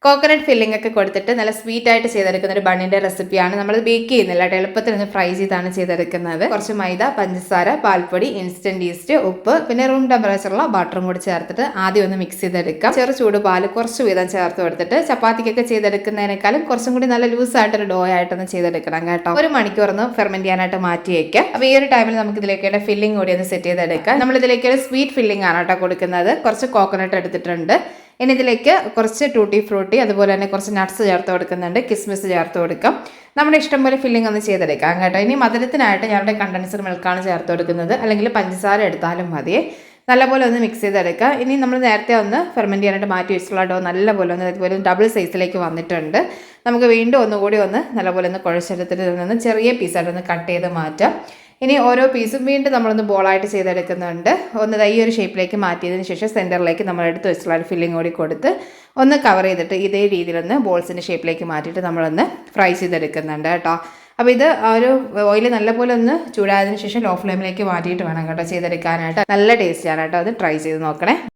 Coconut filling ഒക്കെ കൊടുത്തിട്ട് നല്ല സ്വീറ്റ് ആയിട്ട് ചെയ്തെടുക്കുന്ന ഒരു ബണ്ണിന്റെ റെസിപ്പിയാണ്. നമ്മൾ ബേക്ക് ചെയ്യുന്നില്ല, എളുപ്പത്തിൽ ഒന്ന് ഫ്രൈ ചെയ്താണ് ചെയ്തെടുക്കുന്നത്. കുറച്ച് മൈദ, പഞ്ചസാര, പാൽപ്പൊടി, ഇൻസ്റ്റന്റ് ഈസ്റ്റ്, ഉപ്പ്, പിന്നെ റൂം ടെമ്പറേച്ചറുള്ള ബട്ടറും കൂടി ചേർത്തിട്ട് ആദ്യം ഒന്ന് മിക്സ് ചെയ്തെടുക്കാം. ചെറു ചൂട് പാല് കുറച്ച് വീതം ചേർത്ത് കൊടുത്തിട്ട് ചപ്പാത്തിക്കൊക്കെ ചെയ്തെടുക്കുന്നതിനേക്കാളും കുറച്ചും കൂടി നല്ല ലൂസ് ആയിട്ടൊരു ഡോ ആയിട്ടൊന്ന് ചെയ്തെടുക്കണം കേട്ടോ. 1 മണിക്കൂറൊന്ന് ഫെർമെന്റ് ചെയ്യാനായിട്ട് മാറ്റി വയ്ക്കാം. അപ്പോൾ ഈ ഒരു ടൈമിൽ നമുക്ക് ഇതിലേക്ക് ഫില്ലിംഗ് കൂടി ഒന്ന് സെറ്റ് ചെയ്തെടുക്കാം. നമ്മൾ ഇതിലേക്ക് ഒരു സ്വീറ്റ് ഫില്ലിംഗ് ആണ് കേട്ടോ കൊടുക്കുന്നത്. കുറച്ച് കോക്കനട്ട് എടുത്തിട്ടുണ്ട്. ഇനി ഇതിലേക്ക് കുറച്ച് ടൂട്ടി ഫ്രൂട്ടി, അതുപോലെ തന്നെ കുറച്ച് നട്ട്സ് ചേർത്ത് കൊടുക്കുന്നുണ്ട്, കിസ്മിസ് ചേർത്ത് കൊടുക്കാം. നമ്മുടെ ഇഷ്ടം പോലെ ഫില്ലിംഗ് ഒന്ന് ചെയ്തെടുക്കാം കേട്ടോ. ഇനി മധുരത്തിനായിട്ട് ഞാനിവിടെ കണ്ടൻസ്ഡ് മിൽക്കാണ് ചേർത്ത് കൊടുക്കുന്നത്, അല്ലെങ്കിൽ പഞ്ചസാര എടുത്താലും മതിയെ. നല്ലപോലെ ഒന്ന് മിക്സ് ചെയ്തെടുക്കുക. ഇനി നമ്മൾ നേരത്തെ ഒന്ന് ഫെർമെൻറ്റ് ചെയ്യാനായിട്ട് മാറ്റി വെച്ചിട്ടുള്ള ഡോ നല്ലപോലെ ഒന്ന് ഇതുപോലെ ഡബിൾ സൈസിലേക്ക് വന്നിട്ടുണ്ട്. നമുക്ക് വീണ്ടും ഒന്നുകൂടി ഒന്ന് നല്ലപോലെ ഒന്ന് കുഴച്ചെടുത്തിട്ട് നിന്ന് ചെറിയ പീസായിട്ട് ഒന്ന് കട്ട് ചെയ്ത് മാറ്റാം. ഇനി ഓരോ പീസും വീണ്ടും നമ്മളൊന്ന് ബോളായിട്ട് ചെയ്തെടുക്കുന്നുണ്ട്. ഒന്ന് ഈ ഒരു ഷേപ്പിലേക്ക് മാറ്റിയതിന് ശേഷം സെൻറ്ററിലേക്ക് നമ്മൾ എടുത്ത് വെച്ചിട്ടുള്ള ഒരു ഫില്ലിംഗ് കൂടി കൊടുത്ത് ഒന്ന് കവർ ചെയ്തിട്ട് ഇതേ രീതിയിലൊന്ന് ബോൾസിൻ്റെ ഷേപ്പിലേക്ക് മാറ്റിയിട്ട് നമ്മളൊന്ന് ഫ്രൈ ചെയ്തെടുക്കുന്നുണ്ട് കേട്ടോ. അപ്പോൾ ഇത് ഒരു ഓയിൽ നല്ലപോലെ ഒന്ന് ചൂടായതിനു ശേഷം ലോ ഫ്ലെയിമിലേക്ക് മാറ്റിയിട്ട് വേണം കേട്ടോ ചെയ്തെടുക്കാനായിട്ട്. നല്ല ടേസ്റ്റാണ് കേട്ടോ. അത് ട്രൈ ചെയ്ത് നോക്കണേ.